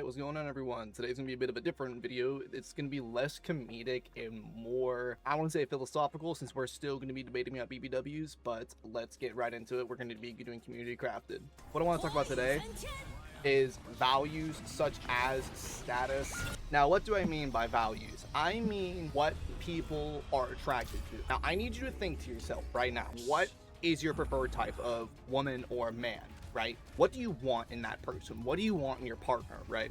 what's going on, everyone? Today's gonna be a bit of a different video. It's gonna be less comedic and more, I want to say, philosophical, since we're still gonna be debating about BBWs, but let's get right into it. We're gonna be doing community crafted. What I want to talk about today is values such as status. Now, what do I mean by values? I mean what people are attracted to. Now, I need you to think to yourself right now, what is your preferred type of woman or man, right? What do you want in that person? What do you want in your partner, right?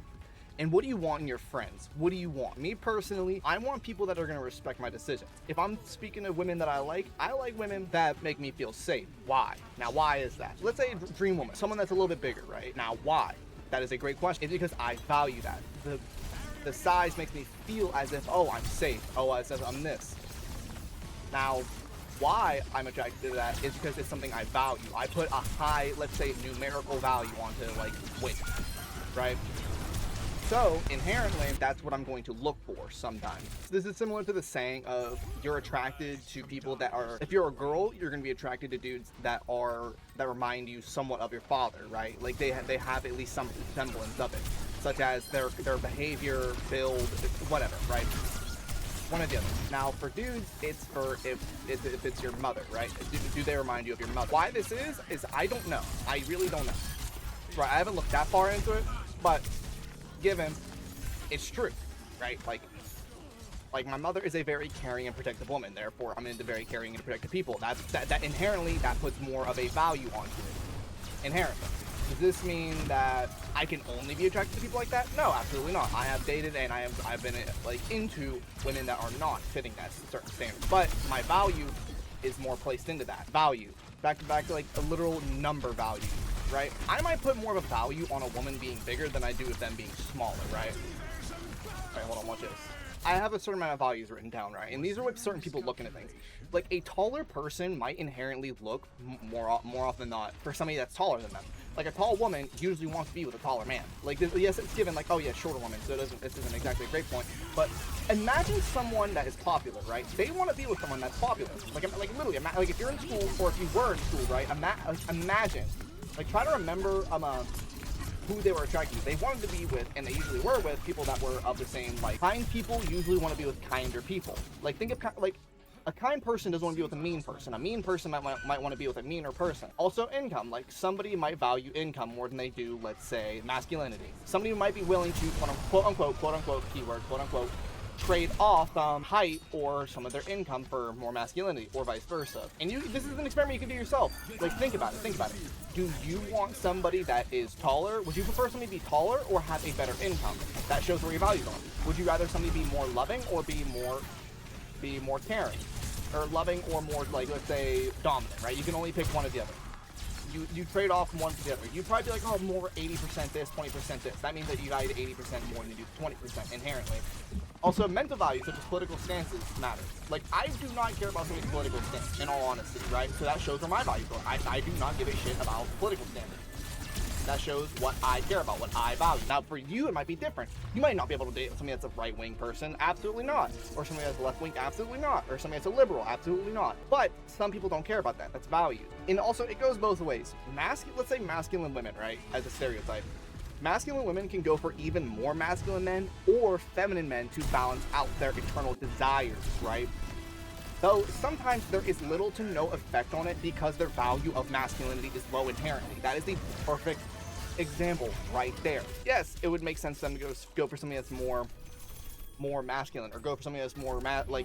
And what do you want in your friends? What do you want? Me personally, I want people that are going to respect my decisions. If I'm speaking of women that I like women that make me feel safe. Why? Now, why is that? Let's say a dream woman, someone that's a little bit bigger, right? Now, why? That is a great question. It's because I value that. The size makes me feel as if, oh, I'm safe. Oh, as if I'm this. Now, why I'm attracted to that is because it's something I value. I put a high, let's say, numerical value onto, like, weight, right? So, inherently, that's what I'm going to look for sometimes. This is similar to the saying of you're attracted to people that are, if you're a girl, you're going to be attracted to dudes that remind you somewhat of your father, right? Like, they have at least some semblance of it, such as their behavior, build, whatever, right? One or the other. Now, for dudes, it's for if it's your mother, right? Do they remind you of your mother? Why this is I don't know. I really don't know. Right, I haven't looked that far into it, but given it's true, right? Like my mother is a very caring and protective woman, therefore I'm into very caring and protective people. That inherently, that puts more of a value onto it. Inherently. Does this mean that I can only be attracted to people like that? No, absolutely not. I have dated and I've been like into women that are not fitting that certain standard. But my value is more placed into that value. Back to like a literal number value, right? I might put more of a value on a woman being bigger than I do with them being smaller, right? Alright, hold on, watch this. I have a certain amount of values written down, right? And these are what certain people looking at things. Like, a taller person might inherently look more often than not for somebody that's taller than them. Like, a tall woman usually wants to be with a taller man. Like, yes, it's given, like, oh yeah, shorter woman, so this isn't exactly a great point. But imagine someone that is popular, right? They want to be with someone that's popular. Like literally, like, if you're in school, or if you were in school, right? Imagine, like, try to remember who they were attracted to. They wanted to be with, and they usually were with, people that were of the same, like, kind people usually want to be with kinder people. Like, think of, like, a kind person doesn't want to be with a mean person. A mean person might want to be with a meaner person. Also, income. Like, somebody might value income more than they do, let's say, masculinity. Somebody might be willing to, quote unquote, keyword, quote unquote, trade off height or some of their income for more masculinity, or vice versa. And this is an experiment you can do yourself. Like, think about it. Do you want somebody that is taller? Would you prefer somebody to be taller or have a better income? That shows where your values are. Would you rather somebody be more loving or be more caring? Or loving or more, like, let's say, dominant, right? You can only pick one or the other. You trade off from one to the other. You'd probably be like, oh, more 80% this, 20% this. That means that you value 80% more than you do 20% inherently. Also, mental values such as political stances matter. Like, I do not care about somebody's political stance, in all honesty, right? So that shows where my values are. I do not give a shit about political standards. That shows what I care about, what I value. Now, for you, it might be different. You might not be able to date somebody that's a right-wing person. Absolutely not. Or somebody that's left-wing. Absolutely not. Or somebody that's a liberal. Absolutely not. But some people don't care about that. That's value. And also, it goes both ways. Let's say masculine women, right, as a stereotype. Masculine women can go for even more masculine men or feminine men to balance out their internal desires, right? Though sometimes there is little to no effect on it because their value of masculinity is low inherently. That is the perfect example right there. Yes, it would make sense for them to go for something that's more masculine, or go for something that's more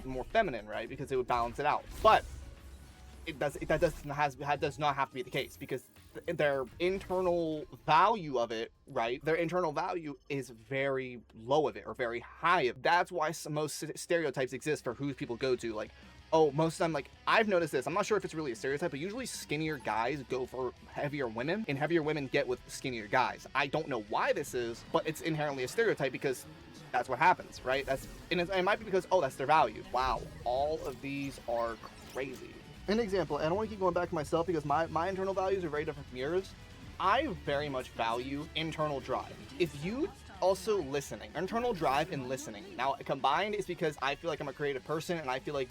more feminine, right? Because it would balance it out. But that does not have to be the case, because their internal value of it, right? Their internal value is very low of it, or very high of it. That's why most stereotypes exist for who people go to. Like, oh, most of the time, like, I've noticed this. I'm not sure if it's really a stereotype, but usually skinnier guys go for heavier women, and heavier women get with skinnier guys. I don't know why this is, but it's inherently a stereotype because that's what happens, right? It might be because, oh, that's their value. Wow, all of these are crazy. An example, and I don't want to keep going back to myself because my internal values are very different from yours. I very much value internal drive. If you also listening, internal drive and listening. Now, combined is because I feel like I'm a creative person and I feel like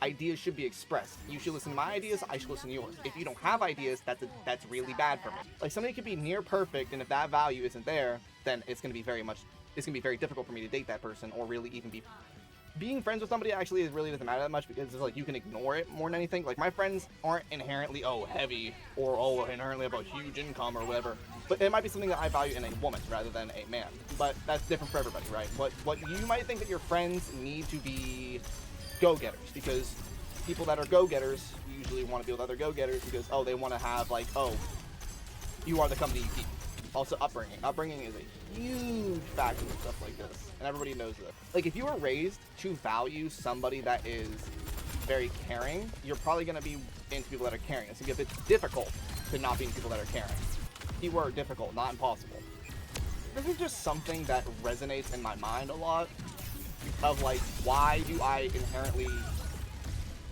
ideas should be expressed. You should listen to my ideas, I should listen to yours. If you don't have ideas, that's really bad for me. Like, somebody could be near perfect, and if that value isn't there, then it's going to be very difficult for me to date that person or really even be being friends with somebody. Actually, it really doesn't matter that much because it's like you can ignore it more than anything. Like my friends aren't inherently heavy or inherently have a huge income or whatever, but it might be something that I value in a woman rather than a man. But that's different for everybody, right? What you might think that your friends need to be go-getters, because people that are go-getters usually want to be with other go-getters because they want to have like, you are the company you keep. Also, upbringing is a huge factor in stuff like this, and everybody knows this. Like, if you were raised to value somebody that is very caring, you're probably going to be into people that are caring. It's going to be a bit difficult to not be into people that are caring. Keyword difficult, not impossible. This is just something that resonates in my mind a lot, of like, why do I inherently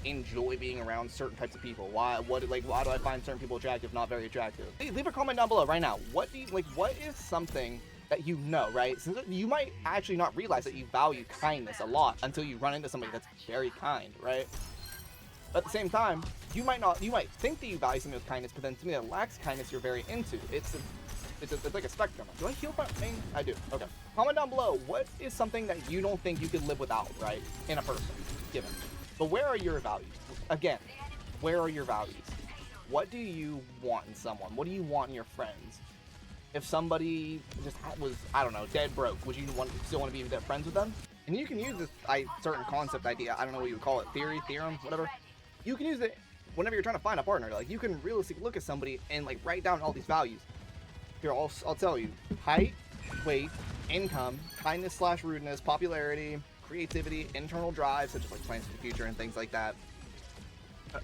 enjoy being around certain types of people? Why do I find certain people attractive, not very attractive? Leave a comment down below right now. What is something that you know, right? Since you might actually not realize that you value kindness a lot until you run into somebody that's very kind, right? But at the same time, you might think that you value something with kindness, but then something that lacks kindness you're very into. It's like a spectrum. Do I heal my main? I do. Okay. Comment down below, what is something that you don't think you could live without, right? In a person, given. But where are your values? Again, where are your values? What do you want in someone? What do you want in your friends? If somebody just was, I don't know, dead broke, would you still want to be friends with them? And you can use this certain concept idea, I don't know what you would call it, theory, theorem, whatever. You can use it whenever you're trying to find a partner. Like, you can realistically look at somebody and like write down all these values. Here, I'll tell you: height, weight, income, kindness/rudeness, popularity, creativity, internal drive, such as like plans for the future and things like that,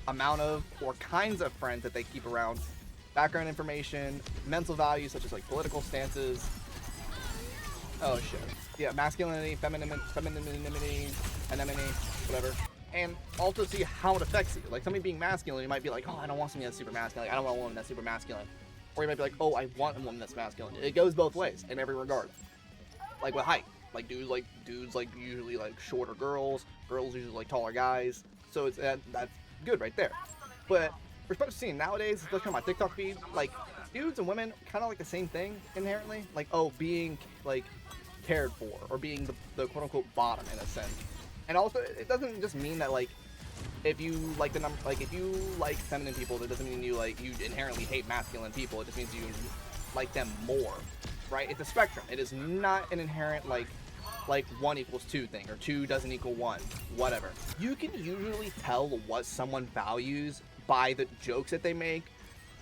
amount of or kinds of friends that they keep around, background information, mental values such as like political stances, masculinity, femininity, anemone, whatever, and also see how it affects you. Like, somebody being masculine, you might be like, I don't want somebody that's super masculine, I don't want a woman that's super masculine. Or you might be like, I want a woman that's masculine. It goes both ways in every regard. Like with height. Like dudes usually like shorter girls usually like taller guys. So it's that's good right there. But we're supposed to see nowadays, especially on my TikTok feed, like dudes and women kind of like the same thing inherently. Like, being like cared for, or being the quote unquote bottom in a sense. And also, it doesn't just mean that like if you like if you like feminine people, that doesn't mean you inherently hate masculine people. It just means you like them more, right? It's a spectrum. It is not an inherent like 1 equals 2 thing, or 2 doesn't equal 1, whatever. You can usually tell what someone values by the jokes that they make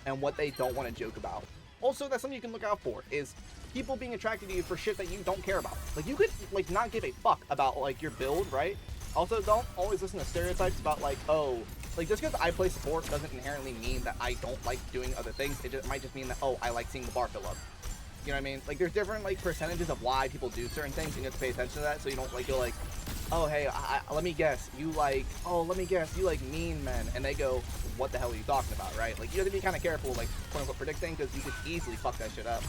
and what they don't want to joke about. Also, that's something you can look out for, is people being attracted to you for shit that you don't care about. Like, you could like not give a fuck about like your build, right? Also, don't always listen to stereotypes about like, just because I play support doesn't inherently mean that I don't like doing other things. It might just mean that, I like seeing the bar fill up. You know what I mean? Like, there's different like percentages of why people do certain things, and you have to pay attention to that, so you don't like go like, hey, let me guess, you like mean men, and they go, what the hell are you talking about, right? Like, you have to be kind of careful, like, quote unquote predicting, because you could easily fuck that shit up.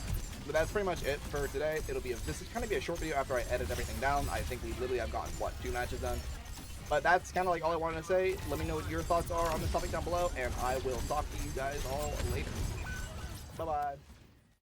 But that's pretty much it for today. This is kind of be a short video after I edit everything down. I think I've gotten 2 matches done. But that's kind of like all I wanted to say. Let me know what your thoughts are on this topic down below, and I will talk to you guys all later. Bye bye.